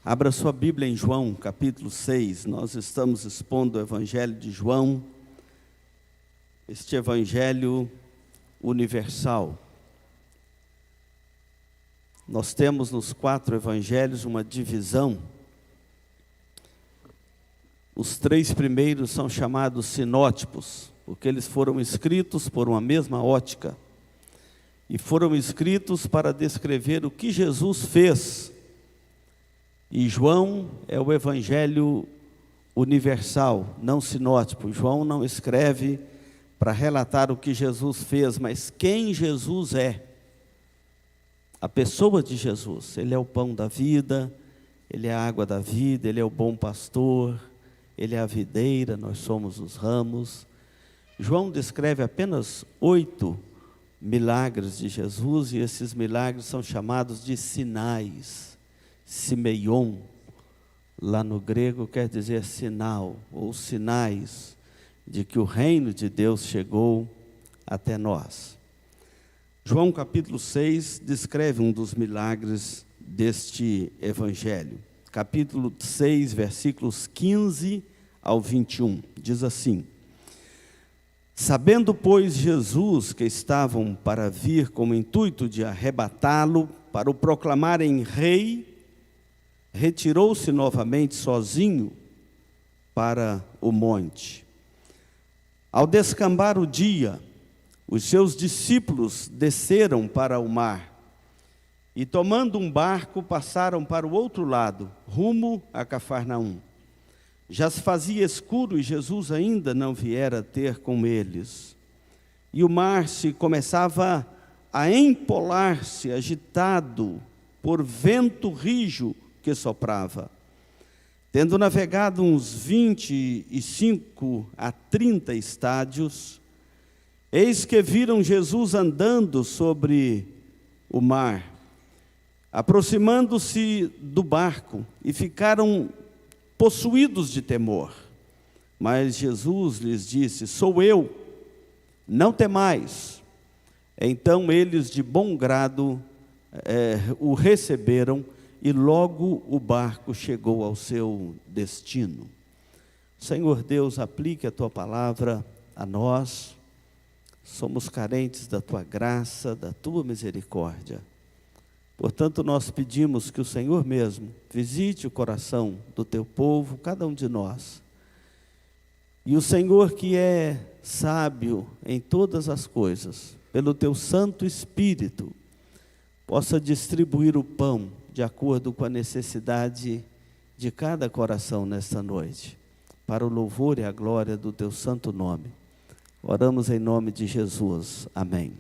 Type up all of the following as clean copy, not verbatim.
Abra sua Bíblia em João, capítulo 6. Nós estamos expondo o Evangelho de João, este Evangelho universal. Nós temos nos 4 Evangelhos uma divisão. Os 3 primeiros são chamados sinótipos, porque eles foram escritos por uma mesma ótica. E foram escritos para descrever o que Jesus fez. E João é o Evangelho universal, não sinótipo. João não escreve para relatar o que Jesus fez, mas quem Jesus é. A pessoa de Jesus. Ele é o pão da vida, Ele é a água da vida, Ele é o bom pastor, Ele é a videira, nós somos os ramos. João descreve apenas 8 milagres de Jesus, e esses milagres são chamados de sinais. Simeion, lá no grego, quer dizer sinal, ou sinais, de que o reino de Deus chegou até nós. João capítulo 6 descreve um dos milagres deste evangelho. Capítulo 6, versículos 15 ao 21, diz assim: Sabendo, pois, Jesus que estavam para vir com o intuito de arrebatá-lo, para o proclamarem rei, retirou-se novamente sozinho para o monte. Ao descambar o dia, os seus discípulos desceram para o mar e, tomando um barco, passaram para o outro lado, rumo a Cafarnaum. Já se fazia escuro e Jesus ainda não viera ter com eles. E o mar se começava a empolar-se, agitado por vento rijo que soprava. Tendo navegado uns 25 a 30 estádios, eis que viram Jesus andando sobre o mar, aproximando-se do barco, e ficaram possuídos de temor. Mas Jesus lhes disse: Sou eu, não temais. Então eles de bom grado o receberam, e logo o barco chegou ao seu destino. Senhor Deus, aplique a Tua palavra a nós. Somos carentes da Tua graça, da Tua misericórdia. Portanto, nós pedimos que o Senhor mesmo visite o coração do Teu povo, cada um de nós. E o Senhor, que é sábio em todas as coisas, pelo Teu Santo Espírito, possa distribuir o pão de acordo com a necessidade de cada coração nesta noite, para o louvor e a glória do Teu santo nome. Oramos em nome de Jesus. Amém.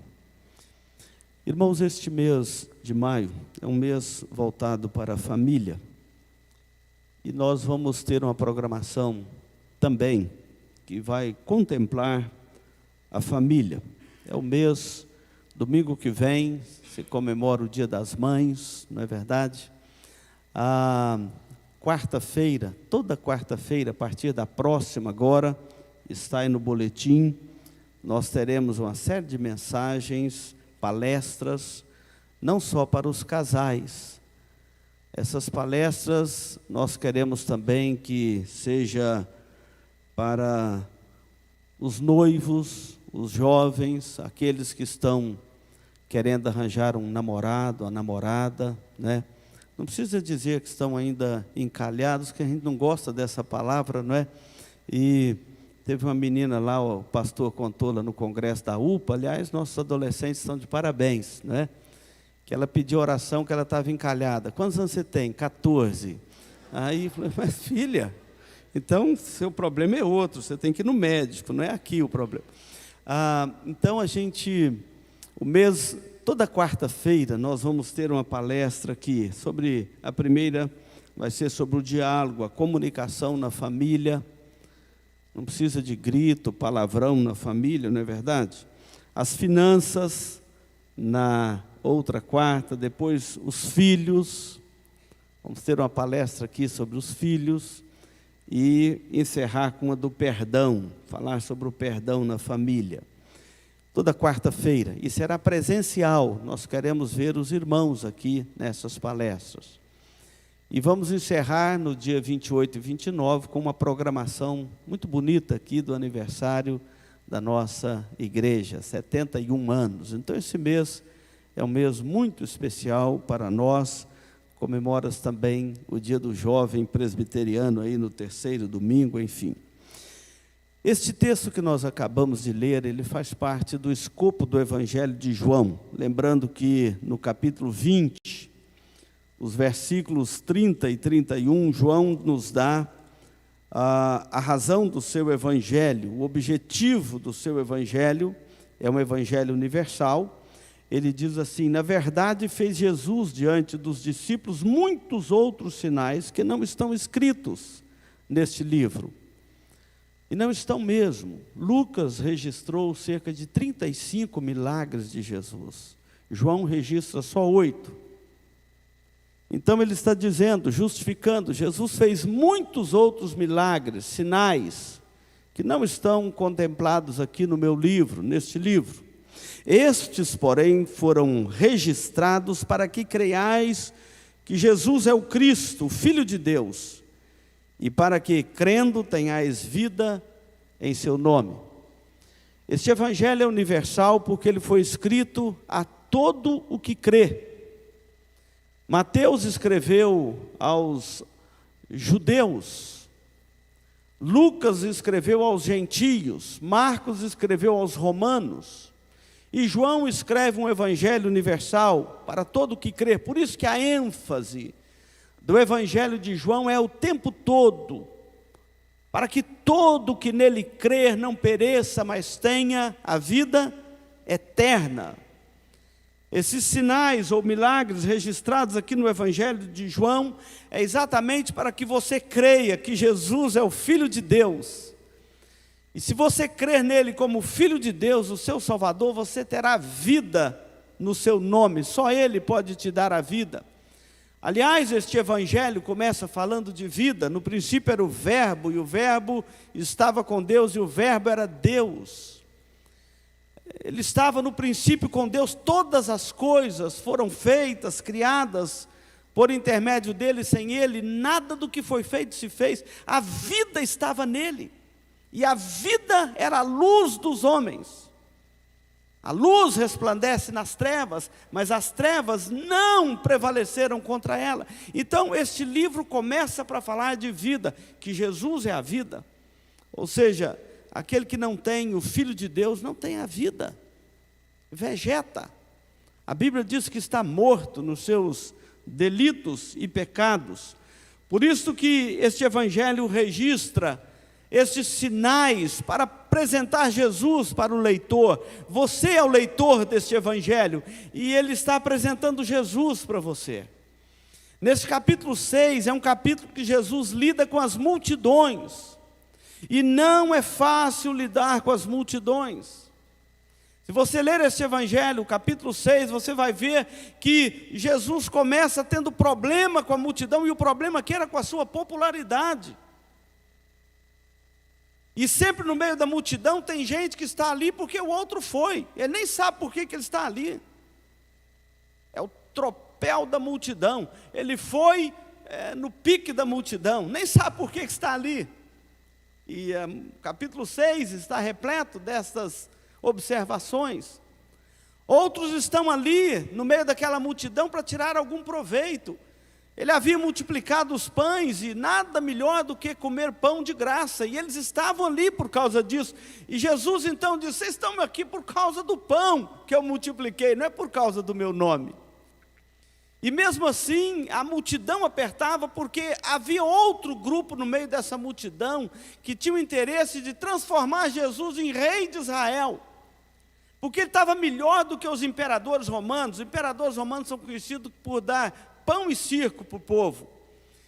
Irmãos, este mês de maio é um mês voltado para a família, e nós vamos ter uma programação também que vai contemplar a família. É o mês, domingo que vem, se comemora o Dia das Mães, não é verdade? A quarta-feira, toda quarta-feira, a partir da próxima agora, está aí no boletim, nós teremos uma série de mensagens, palestras, não só para os casais. Essas palestras nós queremos também que seja para os noivos, os jovens, aqueles que estão querendo arranjar um namorado, uma namorada, né? Não precisa dizer que estão ainda encalhados, que a gente não gosta dessa palavra, não é? E teve uma menina lá, o pastor contou lá no congresso da UPA, aliás, nossos adolescentes estão de parabéns, né? Que ela pediu oração, que ela estava encalhada. Quantos anos você tem? 14. Aí eu falei: mas filha, então seu problema é outro, você tem que ir no médico, não é aqui o problema. Então o mês, toda quarta-feira, nós vamos ter uma palestra aqui, sobre, a primeira vai ser sobre o diálogo, a comunicação na família. Não precisa de grito, palavrão na família, não é verdade? As finanças, na outra quarta. Depois os filhos, vamos ter uma palestra aqui sobre os filhos, e encerrar com a do perdão, falar sobre o perdão na família. Toda quarta-feira, e será presencial, nós queremos ver os irmãos aqui nessas palestras. E vamos encerrar no dia 28 e 29 com uma programação muito bonita aqui do aniversário da nossa igreja, 71 anos. Então esse mês é um mês muito especial para nós. Comemoras também o dia do jovem presbiteriano aí no terceiro domingo, enfim. Este texto que nós acabamos de ler, ele faz parte do escopo do Evangelho de João. Lembrando que no capítulo 20, os versículos 30 e 31, João nos dá a razão do seu evangelho, o objetivo do seu evangelho é um evangelho universal. Ele diz assim: na verdade fez Jesus diante dos discípulos muitos outros sinais que não estão escritos neste livro. E não estão mesmo. Lucas registrou cerca de 35 milagres de Jesus. João registra só 8. Então ele está dizendo, justificando, Jesus fez muitos outros milagres, sinais, que não estão contemplados aqui no meu livro, neste livro. Estes, porém, foram registrados para que creiais que Jesus é o Cristo, o Filho de Deus, e para que, crendo, tenhais vida em seu nome. Este evangelho é universal porque ele foi escrito a todo o que crê. Mateus escreveu aos judeus, Lucas escreveu aos gentios, Marcos escreveu aos romanos, e João escreve um evangelho universal para todo o que crê. Por isso que a ênfase do evangelho de João é o tempo todo, para que todo que nele crer não pereça, mas tenha a vida eterna. Esses sinais ou milagres registrados aqui no Evangelho de João é exatamente para que você creia que Jesus é o Filho de Deus. E se você crer nele como Filho de Deus, o seu Salvador, você terá vida no seu nome. Só ele pode te dar a vida. Aliás, este Evangelho começa falando de vida. No princípio era o Verbo, e o Verbo estava com Deus, e o Verbo era Deus. Ele estava no princípio com Deus, todas as coisas foram feitas, criadas por intermédio dele, sem ele, nada do que foi feito se fez. A vida estava nele, e a vida era a luz dos homens. A luz resplandece nas trevas, mas as trevas não prevaleceram contra ela. Então este livro começa para falar de vida, que Jesus é a vida. Ou seja, aquele que não tem o Filho de Deus não tem a vida, vegeta. A Bíblia diz que está morto nos seus delitos e pecados. Por isso que este evangelho registra estes sinais para apresentar Jesus para o leitor. Você é o leitor deste evangelho e ele está apresentando Jesus para você. Nesse capítulo 6 é um capítulo que Jesus lida com as multidões. E não é fácil lidar com as multidões. Se você ler este evangelho, capítulo 6, você vai ver que Jesus começa tendo problema com a multidão, e o problema aqui era com a sua popularidade. E sempre no meio da multidão tem gente que está ali porque o outro foi. Ele nem sabe por que ele está ali. É o tropel da multidão. Ele foi no pique da multidão, nem sabe por que está ali. E capítulo 6 está repleto dessas observações. Outros estão ali no meio daquela multidão para tirar algum proveito. Ele havia multiplicado os pães e nada melhor do que comer pão de graça, e eles estavam ali por causa disso. E Jesus então disse: vocês estão aqui por causa do pão que eu multipliquei, não é por causa do meu nome. E mesmo assim, a multidão apertava, porque havia outro grupo no meio dessa multidão que tinha o interesse de transformar Jesus em rei de Israel, porque ele estava melhor do que os imperadores romanos. Os imperadores romanos são conhecidos por dar pão e circo para o povo.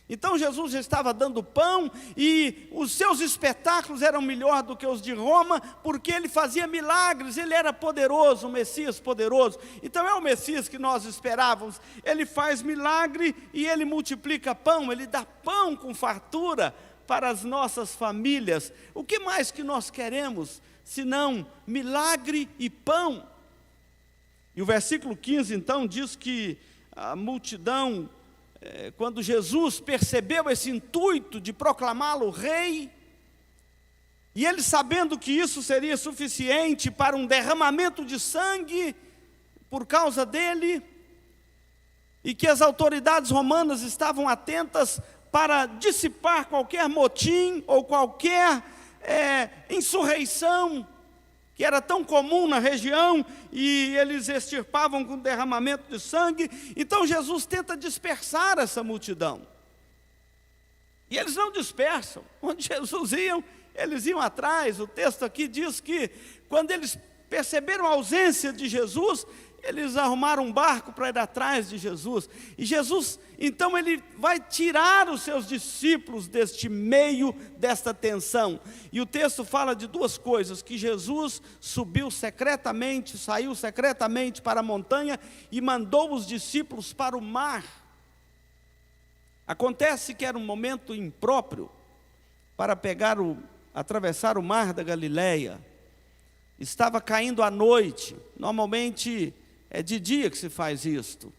Então Jesus já estava dando pão, e os seus espetáculos eram melhor do que os de Roma, porque ele fazia milagres, ele era poderoso, o Messias poderoso. Então é o Messias que nós esperávamos. Ele faz milagre e ele multiplica pão, ele dá pão com fartura para as nossas famílias. O que mais que nós queremos, senão milagre e pão? E o versículo 15 então diz que a multidão quando Jesus percebeu esse intuito de proclamá-lo rei, e ele, sabendo que isso seria suficiente para um derramamento de sangue por causa dele, e que as autoridades romanas estavam atentas para dissipar qualquer motim ou qualquer insurreição que era tão comum na região, e eles extirpavam com derramamento de sangue. Então Jesus tenta dispersar essa multidão, e eles não dispersam. Onde Jesus ia, eles iam atrás. O texto aqui diz que quando eles perceberam a ausência de Jesus, eles arrumaram um barco para ir atrás de Jesus. E Jesus, então, ele vai tirar os seus discípulos deste meio, desta tensão. E o texto fala de duas coisas: que Jesus subiu secretamente, saiu secretamente para a montanha e mandou os discípulos para o mar. Acontece que era um momento impróprio para atravessar o mar da Galileia. Estava caindo a noite. Normalmente é de dia que se faz isto.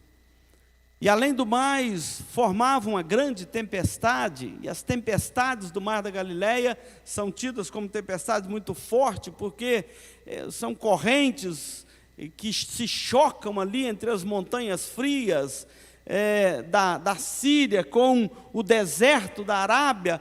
E além do mais, formava uma grande tempestade, e as tempestades do mar da Galileia são tidas como tempestades muito fortes, porque são correntes que se chocam ali entre as montanhas frias da Síria com o deserto da Arábia.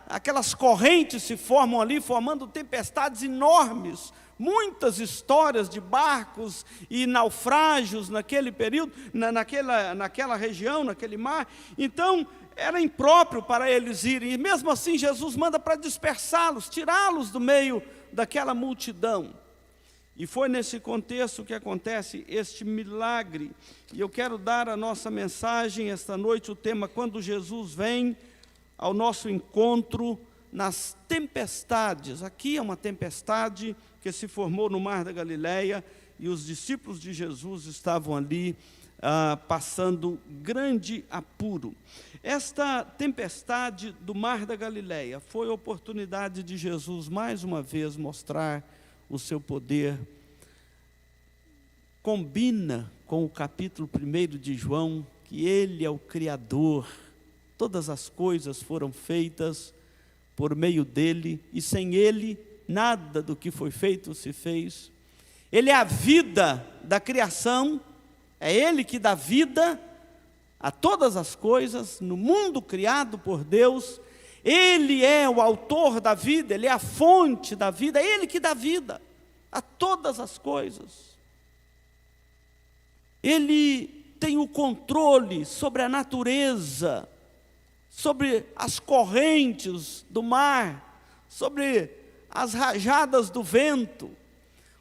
Aquelas correntes se formam ali, formando tempestades enormes. Muitas histórias de barcos e naufrágios naquele período, naquela região, naquele mar. Então, era impróprio para eles irem, e mesmo assim Jesus manda para dispersá-los, tirá-los do meio daquela multidão. E foi nesse contexto que acontece este milagre. E eu quero dar a nossa mensagem esta noite, o tema: quando Jesus vem ao nosso encontro nas tempestades. Aqui é uma tempestade que se formou no mar da Galileia, e os discípulos de Jesus estavam ali passando grande apuro. Esta tempestade do mar da Galileia foi a oportunidade de Jesus mais uma vez mostrar o seu poder. Combina com o capítulo 1 de João, que Ele é o Criador. Todas as coisas foram feitas por meio dEle, e sem Ele nada do que foi feito se fez. Ele é a vida da criação, é Ele que dá vida a todas as coisas, no mundo criado por Deus. Ele é o autor da vida, Ele é a fonte da vida, é Ele que dá vida a todas as coisas. Ele tem o controle sobre a natureza, sobre as correntes do mar, sobre as rajadas do vento.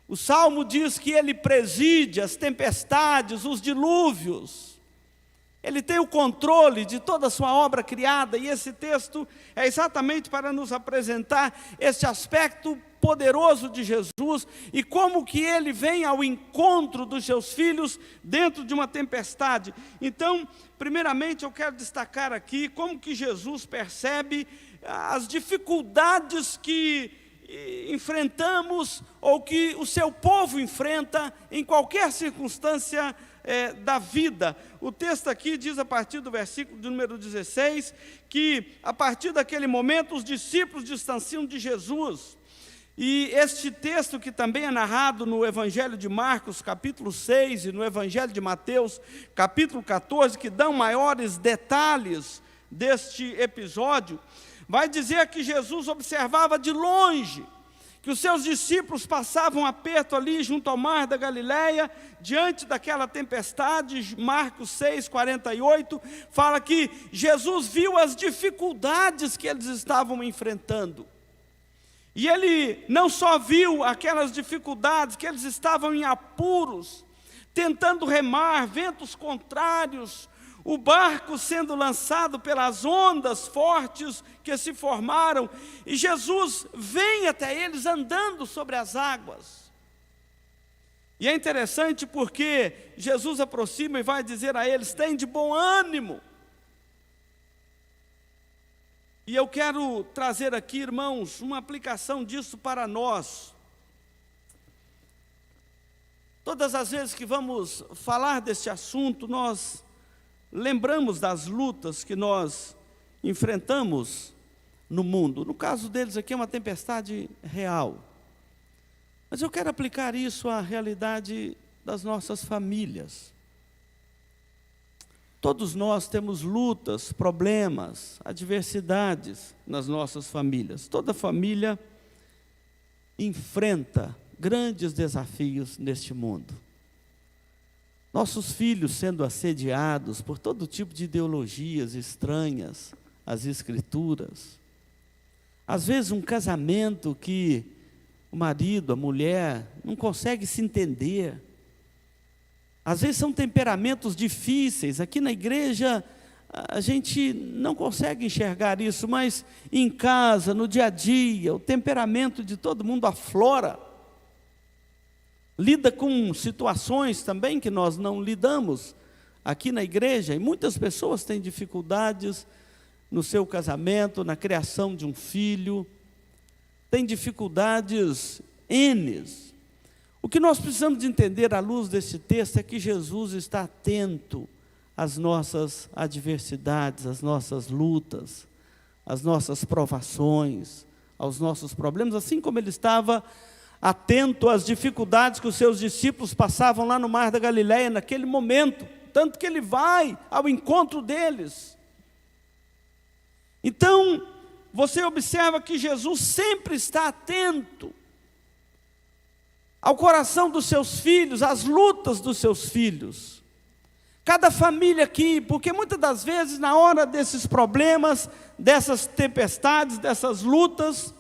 O Salmo diz que Ele preside as tempestades, os dilúvios. Ele tem o controle de toda a sua obra criada, e esse texto é exatamente para nos apresentar esse aspecto poderoso de Jesus, e como que Ele vem ao encontro dos seus filhos dentro de uma tempestade. Então, primeiramente eu quero destacar aqui como que Jesus percebe as dificuldades que enfrentamos, ou que o seu povo enfrenta em qualquer circunstância da vida. O texto aqui diz, a partir do versículo de número 16, que a partir daquele momento os discípulos distanciam de Jesus. E este texto, que também é narrado no Evangelho de Marcos, capítulo 6, e no Evangelho de Mateus, capítulo 14, que dão maiores detalhes deste episódio, vai dizer que Jesus observava de longe que os seus discípulos passavam aperto ali junto ao mar da Galileia, diante daquela tempestade. Marcos 6, 48, fala que Jesus viu as dificuldades que eles estavam enfrentando. E Ele não só viu aquelas dificuldades, que eles estavam em apuros, tentando remar, ventos contrários, o barco sendo lançado pelas ondas fortes que se formaram, e Jesus vem até eles andando sobre as águas. E é interessante porque Jesus aproxima e vai dizer a eles: tem de bom ânimo. E eu quero trazer aqui, irmãos, uma aplicação disso para nós. Todas as vezes que vamos falar deste assunto, nós lembramos das lutas que nós enfrentamos no mundo. No caso deles aqui é uma tempestade real. Mas eu quero aplicar isso à realidade das nossas famílias. Todos nós temos lutas, problemas, adversidades nas nossas famílias. Toda família enfrenta grandes desafios neste mundo. Nossos filhos sendo assediados por todo tipo de ideologias estranhas às Escrituras. Às vezes um casamento que o marido, a mulher, não consegue se entender. Às vezes são temperamentos difíceis. Aqui na igreja a gente não consegue enxergar isso, mas em casa, no dia a dia, o temperamento de todo mundo aflora. Lida com situações também que nós não lidamos aqui na igreja, e muitas pessoas têm dificuldades no seu casamento, na criação de um filho, têm dificuldades N. O que nós precisamos de entender à luz desse texto é que Jesus está atento às nossas adversidades, às nossas lutas, às nossas provações, aos nossos problemas, assim como Ele estava atento às dificuldades que os seus discípulos passavam lá no Mar da Galileia naquele momento, tanto que Ele vai ao encontro deles. Então, você observa que Jesus sempre está atento ao coração dos seus filhos, às lutas dos seus filhos. Cada família aqui, porque muitas das vezes na hora desses problemas, dessas tempestades, dessas lutas,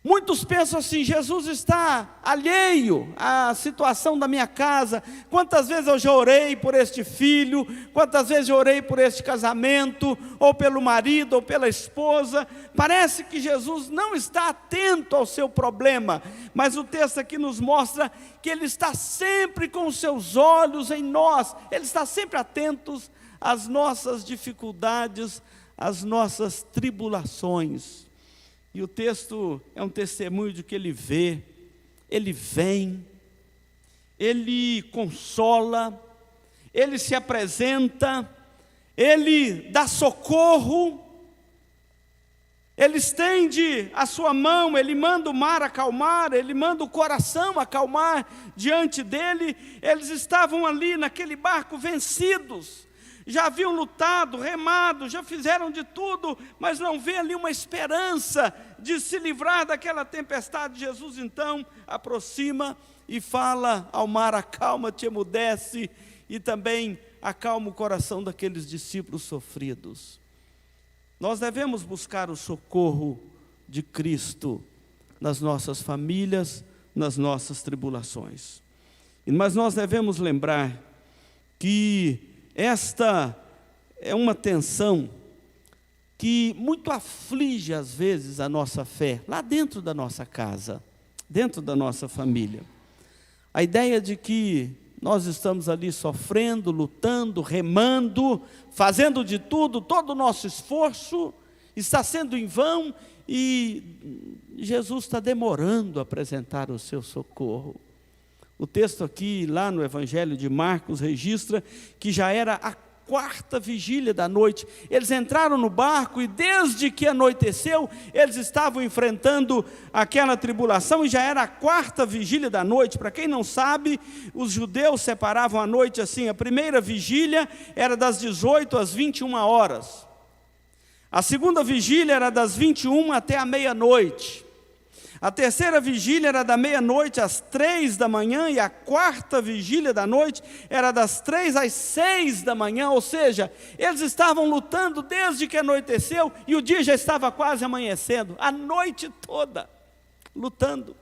muitos pensam assim: Jesus está alheio à situação da minha casa. Quantas vezes eu já orei por este filho, quantas vezes eu orei por este casamento, ou pelo marido, ou pela esposa. Parece que Jesus não está atento ao seu problema, mas o texto aqui nos mostra que Ele está sempre com os seus olhos em nós. Ele está sempre atento às nossas dificuldades, às nossas tribulações. E o texto é um testemunho de que Ele vê, Ele vem, Ele consola, Ele se apresenta, Ele dá socorro, Ele estende a sua mão, Ele manda o mar acalmar, Ele manda o coração acalmar diante dEle. Eles estavam ali naquele barco vencidos, já haviam lutado, remado, já fizeram de tudo, mas não vê ali uma esperança de se livrar daquela tempestade. Jesus então aproxima e fala ao mar: acalma-te, emudece, e também acalma o coração daqueles discípulos sofridos. Nós devemos buscar o socorro de Cristo nas nossas famílias, nas nossas tribulações. Mas nós devemos lembrar que esta é uma tensão que muito aflige às vezes a nossa fé, lá dentro da nossa casa, dentro da nossa família. A ideia de que nós estamos ali sofrendo, lutando, remando, fazendo de tudo, todo o nosso esforço está sendo em vão e Jesus está demorando a apresentar o seu socorro. O texto aqui, lá no Evangelho de Marcos, registra que já era a 4ª vigília da noite. Eles entraram no barco e desde que anoiteceu, eles estavam enfrentando aquela tribulação, e já era a 4ª vigília da noite. Para quem não sabe, os judeus separavam a noite assim: a primeira vigília era das 18 às 21 horas. A segunda vigília era das 21 até a meia-noite. A terceira vigília era da meia-noite às 3 da manhã, e a 4ª vigília da noite era das 3 às 6 da manhã, ou seja, eles estavam lutando desde que anoiteceu, e o dia já estava quase amanhecendo, a noite toda, lutando.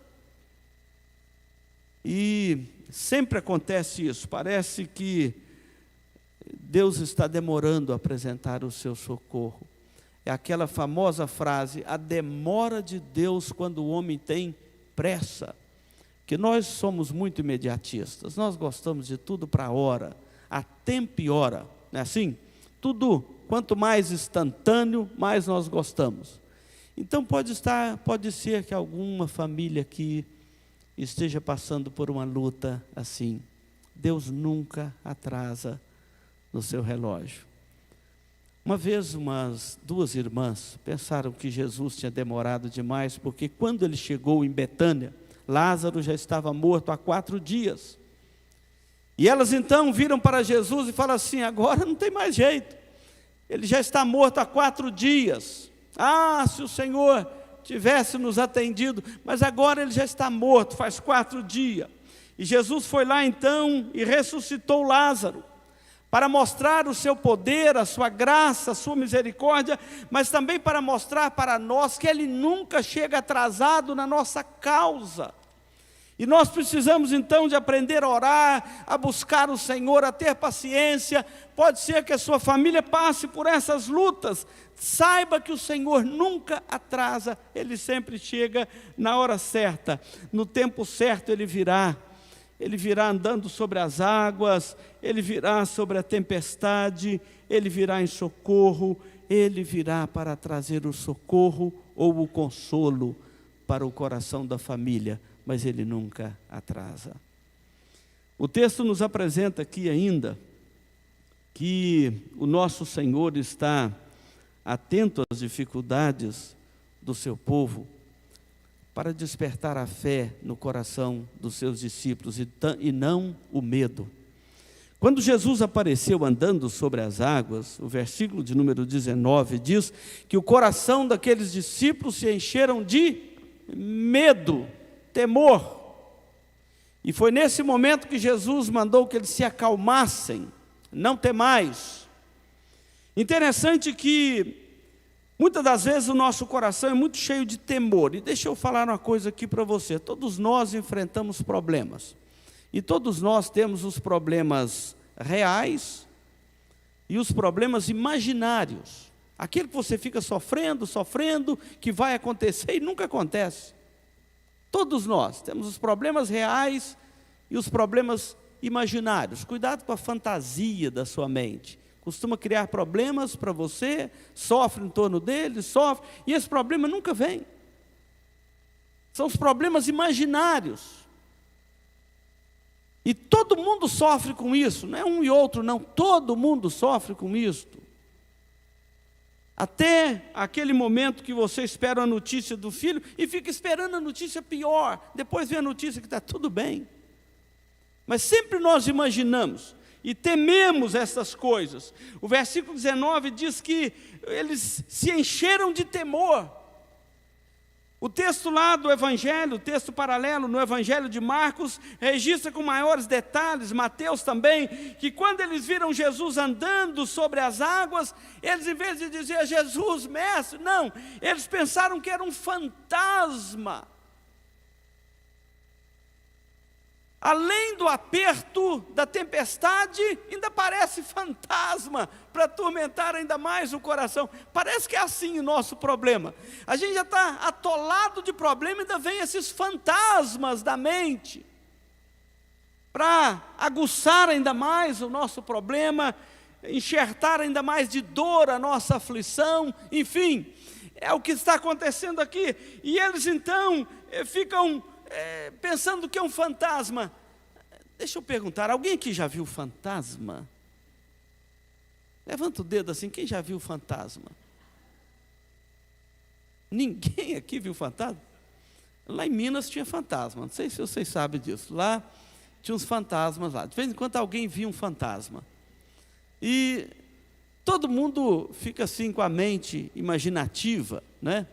E sempre acontece isso, parece que Deus está demorando a apresentar o seu socorro. É aquela famosa frase: a demora de Deus quando o homem tem pressa. Que nós somos muito imediatistas, nós gostamos de tudo para a hora, a tempo e hora, não é assim? Tudo, quanto mais instantâneo, mais nós gostamos. Então pode ser que alguma família aqui esteja passando por uma luta assim. Deus nunca atrasa no seu relógio. Uma vez, umas duas irmãs pensaram que Jesus tinha demorado demais, porque quando ele chegou em Betânia, Lázaro já estava morto há 4 dias. E elas então viram para Jesus e falaram assim: agora não tem mais jeito, ele já está morto há 4 dias. Ah, se o Senhor tivesse nos atendido, mas agora ele já está morto, faz 4 dias. E Jesus foi lá então e ressuscitou Lázaro, para mostrar o seu poder, a sua graça, a sua misericórdia, mas também para mostrar para nós que ele nunca chega atrasado na nossa causa. E nós precisamos então de aprender a orar, a buscar o Senhor, a ter paciência. Pode ser que a sua família passe por essas lutas, saiba que o Senhor nunca atrasa, Ele sempre chega na hora certa, no tempo certo Ele virá andando sobre as águas, Ele virá sobre a tempestade, Ele virá em socorro, Ele virá para trazer o socorro ou o consolo para o coração da família, mas Ele nunca atrasa. O texto nos apresenta aqui ainda que o nosso Senhor está atento às dificuldades do seu povo, para despertar a fé no coração dos seus discípulos e não o medo. Quando Jesus apareceu andando sobre as águas, o versículo de número 19 diz que o coração daqueles discípulos se encheram de medo, temor. E foi nesse momento que Jesus mandou que eles se acalmassem, não temais. Interessante que muitas das vezes o nosso coração é muito cheio de temor. E deixa eu falar uma coisa aqui para você. Todos nós enfrentamos problemas. E todos nós temos os problemas reais e os problemas imaginários. Aquilo que você fica sofrendo, que vai acontecer e nunca acontece. Todos nós temos os problemas reais e os problemas imaginários. Cuidado com a fantasia da sua mente. Costuma criar problemas para você, sofre em torno dele, e esse problema nunca vem. São os problemas imaginários. E todo mundo sofre com isso, não é um e outro, não, todo mundo sofre com isto. Até aquele momento que você espera a notícia do filho e fica esperando a notícia pior, depois vem a notícia que está tudo bem. Mas sempre nós imaginamos e tememos essas coisas. O versículo 19 diz que eles se encheram de temor. O texto lá do Evangelho, o texto paralelo no Evangelho de Marcos, registra com maiores detalhes, Mateus também, que quando eles viram Jesus andando sobre as águas, eles, em vez de dizer Jesus, mestre, não, eles pensaram que era um fantasma. Além do aperto da tempestade, ainda parece fantasma, para atormentar ainda mais o coração. Parece que é assim o nosso problema. A gente já está atolado de problema, ainda vem esses fantasmas da mente, para aguçar ainda mais o nosso problema, enxertar ainda mais de dor a nossa aflição, enfim, é o que está acontecendo aqui. E eles então ficam pensando que é um fantasma. Deixa eu perguntar, alguém aqui já viu fantasma? Levanta o dedo assim, quem já viu fantasma? Ninguém aqui viu fantasma? Lá em Minas tinha fantasma, não sei se vocês sabem disso. Lá tinha uns fantasmas lá, de vez em quando alguém via um fantasma. E todo mundo fica assim com a mente imaginativa, né?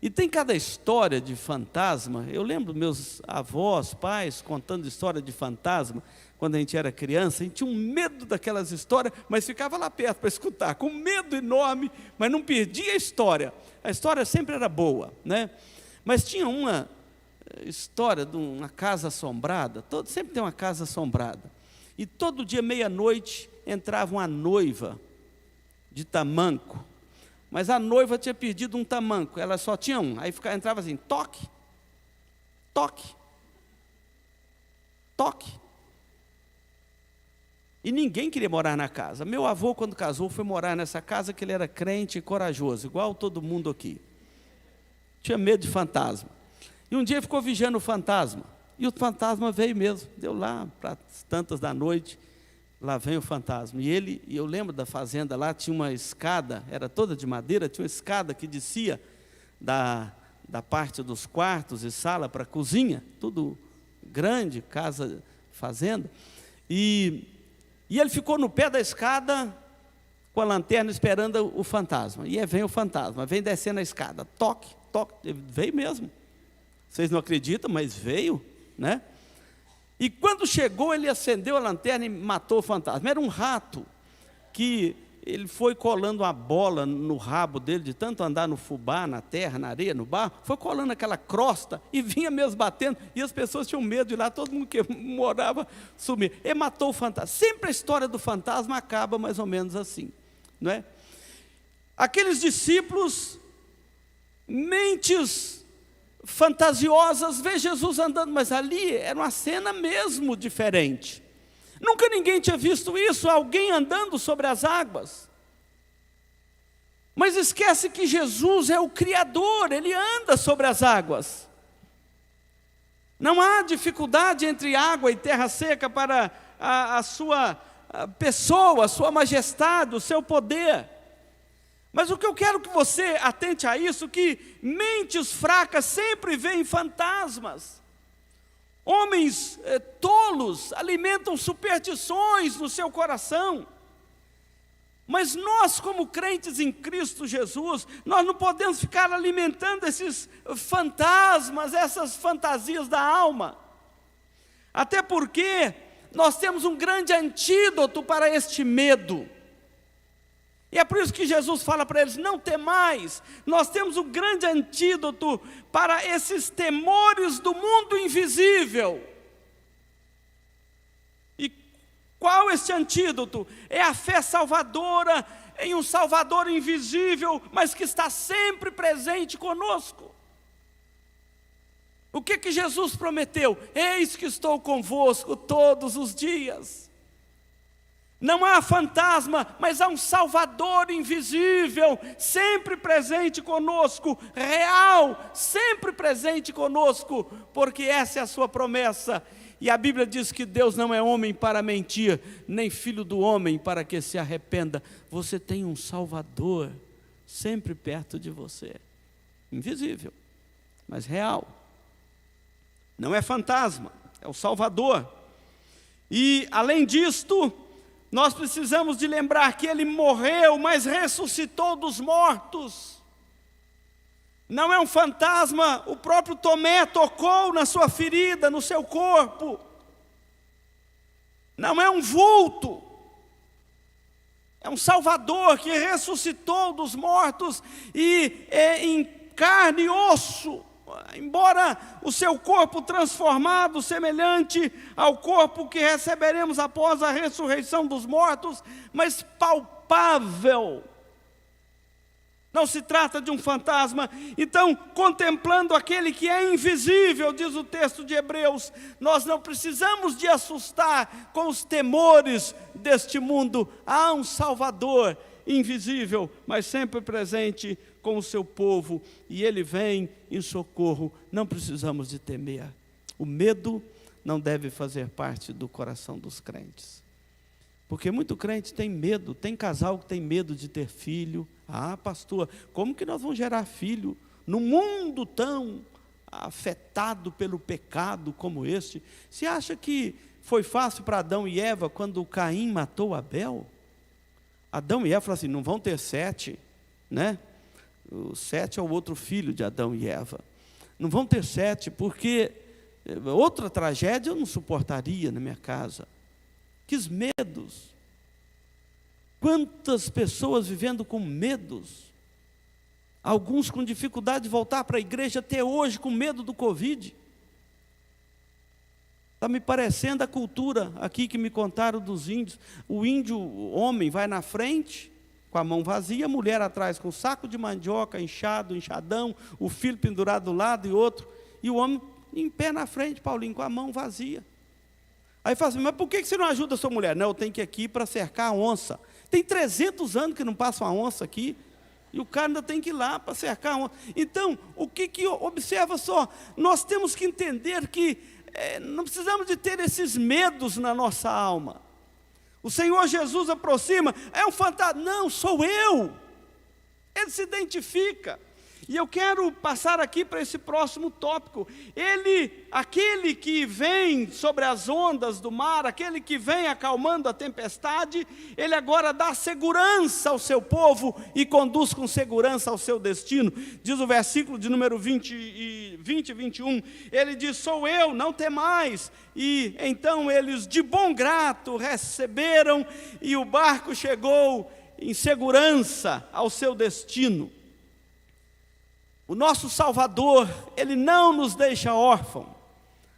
E tem cada história de fantasma. Eu lembro meus avós, pais, contando história de fantasma, quando a gente era criança, a gente tinha um medo daquelas histórias, mas ficava lá perto para escutar, com medo enorme, mas não perdia a história sempre era boa, né? Mas tinha uma história de uma casa assombrada, sempre tem uma casa assombrada, e todo dia, meia-noite, entrava uma noiva de tamanco, mas a noiva tinha perdido um tamanco, ela só tinha um, aí entrava assim, toque, toque, toque. E ninguém queria morar na casa. Meu avô, quando casou, foi morar nessa casa, que ele era crente e corajoso, igual todo mundo aqui. Tinha medo de fantasma. E um dia ficou vigiando o fantasma, e o fantasma veio mesmo, deu lá para as tantas da noite, lá vem o fantasma. E eu lembro da fazenda lá, tinha uma escada, era toda de madeira, tinha uma escada que descia da parte dos quartos e sala para a cozinha, tudo grande, casa, fazenda. E ele ficou no pé da escada com a lanterna esperando o fantasma. E aí vem o fantasma, vem descendo a escada, toque, toque, veio mesmo. Vocês não acreditam, mas veio, né? E quando chegou, ele acendeu a lanterna e matou o fantasma. Era um rato que ele foi colando uma bola no rabo dele, de tanto andar no fubá, na terra, na areia, no barro, foi colando aquela crosta e vinha mesmo batendo, e as pessoas tinham medo de ir lá, todo mundo que morava sumir. Ele matou o fantasma. Sempre a história do fantasma acaba mais ou menos assim, não é? Aqueles discípulos, mentes fantasiosas, vê Jesus andando, mas ali era uma cena mesmo diferente. Nunca ninguém tinha visto isso, alguém andando sobre as águas. Mas esquece que Jesus é o Criador, Ele anda sobre as águas. Não há dificuldade entre água e terra seca para a sua pessoa, a sua majestade, o seu poder. Mas o que eu quero que você atente a isso, que mentes fracas sempre veem fantasmas. Homens tolos alimentam superstições no seu coração. Mas nós, como crentes em Cristo Jesus, nós não podemos ficar alimentando esses fantasmas, essas fantasias da alma. Até porque nós temos um grande antídoto para este medo. E é por isso que Jesus fala para eles, não temais. Nós temos um grande antídoto para esses temores do mundo invisível. E qual este antídoto? É a fé salvadora em um Salvador invisível, mas que está sempre presente conosco. O que Jesus prometeu? Eis que estou convosco todos os dias. Não há fantasma, mas há um Salvador invisível, sempre presente conosco, real, sempre presente conosco, porque essa é a sua promessa. E a Bíblia diz que Deus não é homem para mentir, nem filho do homem para que se arrependa. Você tem um Salvador sempre perto de você, invisível, mas real. Não é fantasma, é o Salvador. E além disto, nós precisamos de lembrar que Ele morreu, mas ressuscitou dos mortos. Não é um fantasma, o próprio Tomé tocou na sua ferida, no seu corpo. Não é um vulto, é um Salvador que ressuscitou dos mortos e é em carne e osso. Embora o seu corpo transformado, semelhante ao corpo que receberemos após a ressurreição dos mortos, mas palpável. Não se trata de um fantasma. Então, contemplando aquele que é invisível, diz o texto de Hebreus, nós não precisamos de assustar com os temores deste mundo. Há um Salvador invisível, mas sempre presente com o seu povo, e Ele vem em socorro. Não precisamos de temer. O medo não deve fazer parte do coração dos crentes, porque muito crente tem medo. Tem casal que tem medo de ter filho. Ah, pastor, como que nós vamos gerar filho num mundo tão afetado pelo pecado como este? Você acha que foi fácil para Adão e Eva quando Caim matou Abel? Adão e Eva falaram assim, não vão ter 7, né? O 7 é o outro filho de Adão e Eva. Não vão ter 7, porque outra tragédia eu não suportaria na minha casa. Que medos. Quantas pessoas vivendo com medos. Alguns com dificuldade de voltar para a igreja até hoje, com medo do Covid. Está me parecendo a cultura aqui que me contaram dos índios. O índio, o homem, vai na frente com a mão vazia, a mulher atrás com um saco de mandioca, enxadão, o filho pendurado do lado e outro, e o homem em pé na frente, Paulinho, com a mão vazia. Aí fala assim, mas por que você não ajuda a sua mulher? Não, eu tenho que ir aqui para cercar a onça. Tem 300 anos que não passa uma onça aqui, e o cara ainda tem que ir lá para cercar a onça. Então, o que observa só, nós temos que entender que não precisamos de ter esses medos na nossa alma. O Senhor Jesus aproxima, é um fantasma. Não, sou eu. Ele se identifica. E eu quero passar aqui para esse próximo tópico. Aquele que vem sobre as ondas do mar, aquele que vem acalmando a tempestade, ele agora dá segurança ao seu povo e conduz com segurança ao seu destino. Diz o versículo de número 20 e 21, ele diz, sou eu, não temais. E então eles de bom grado receberam e o barco chegou em segurança ao seu destino. O nosso Salvador, Ele não nos deixa órfão.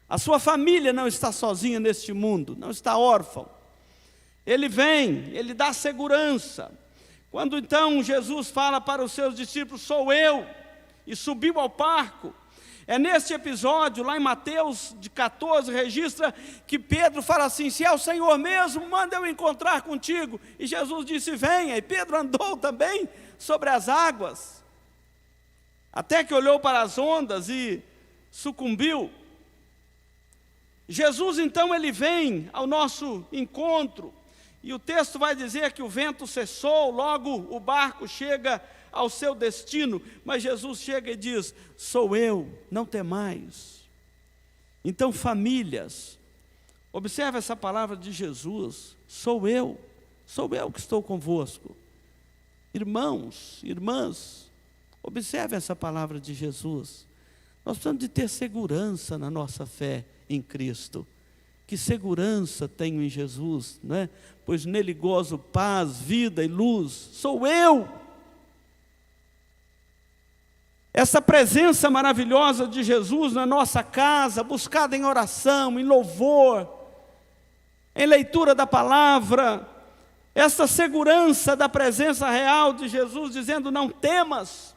A sua família não está sozinha neste mundo, não está órfão. Ele vem, Ele dá segurança. Quando então Jesus fala para os seus discípulos, sou eu, e subiu ao barco, é neste episódio, lá em Mateus 14, registra que Pedro fala assim, se é o Senhor mesmo, manda eu encontrar contigo. E Jesus disse, venha, e Pedro andou também sobre as águas, até que olhou para as ondas e sucumbiu. Jesus então ele vem ao nosso encontro, e o texto vai dizer que o vento cessou, logo o barco chega ao seu destino, mas Jesus chega e diz, sou eu, não temais. Então famílias, observe essa palavra de Jesus, sou eu que estou convosco. Irmãos, irmãs, observe essa palavra de Jesus. Nós precisamos de ter segurança na nossa fé em Cristo. Que segurança tenho em Jesus, não é? Pois nele gozo paz, vida e luz. Sou eu. Essa presença maravilhosa de Jesus na nossa casa, buscada em oração, em louvor, em leitura da palavra, essa segurança da presença real de Jesus, dizendo, não temas.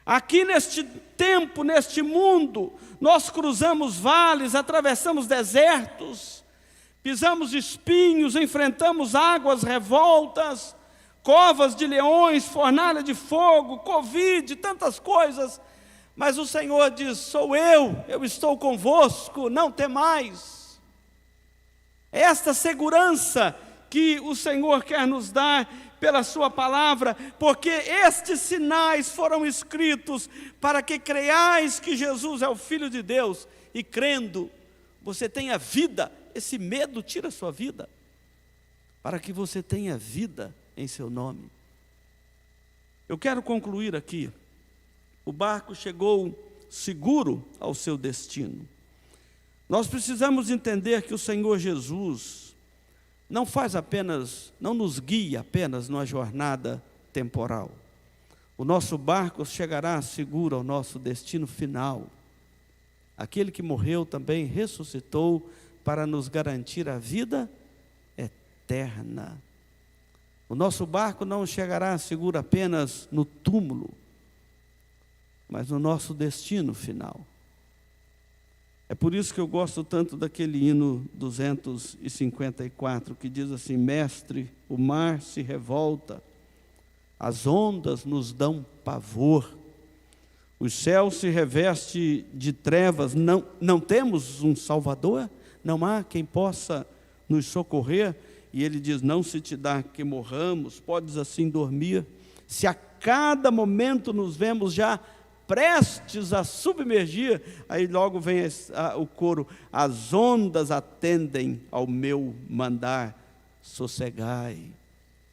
Aqui neste tempo, neste mundo, nós cruzamos vales, atravessamos desertos, pisamos espinhos, enfrentamos águas revoltas, covas de leões, fornalha de fogo, Covid, tantas coisas, mas o Senhor diz, sou eu estou convosco, não temais. É esta segurança que o Senhor quer nos dar pela sua palavra, porque estes sinais foram escritos para que creiais que Jesus é o Filho de Deus, e crendo, você tenha vida. Esse medo tira a sua vida, para que você tenha vida em seu nome. Eu quero concluir aqui. O barco chegou seguro ao seu destino. Nós precisamos entender que o Senhor Jesus não nos guia apenas numa jornada temporal. O nosso barco chegará seguro ao nosso destino final. Aquele que morreu também ressuscitou para nos garantir a vida eterna. O nosso barco não chegará seguro apenas no túmulo, mas no nosso destino final. É por isso que eu gosto tanto daquele hino 254, que diz assim, mestre, o mar se revolta, as ondas nos dão pavor, os céus se revestem de trevas, não temos um Salvador? Não há quem possa nos socorrer? E ele diz, não se te dá que morramos, podes assim dormir, se a cada momento nos vemos já prestes a submergir, aí logo vem o coro, as ondas atendem ao meu mandar, sossegai,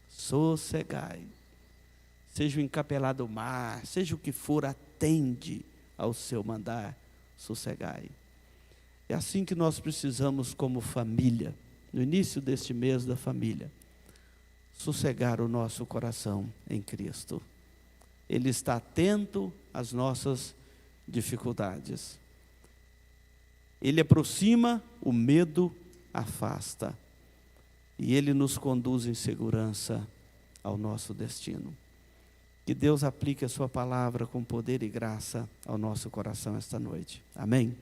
sossegai. Seja o encapelado mar, seja o que for, atende ao seu mandar, sossegai. É assim que nós precisamos como família, no início deste mês da família, sossegar o nosso coração em Cristo. Ele está atento às nossas dificuldades. Ele aproxima, o medo afasta. E Ele nos conduz em segurança ao nosso destino. Que Deus aplique a sua palavra com poder e graça ao nosso coração esta noite. Amém?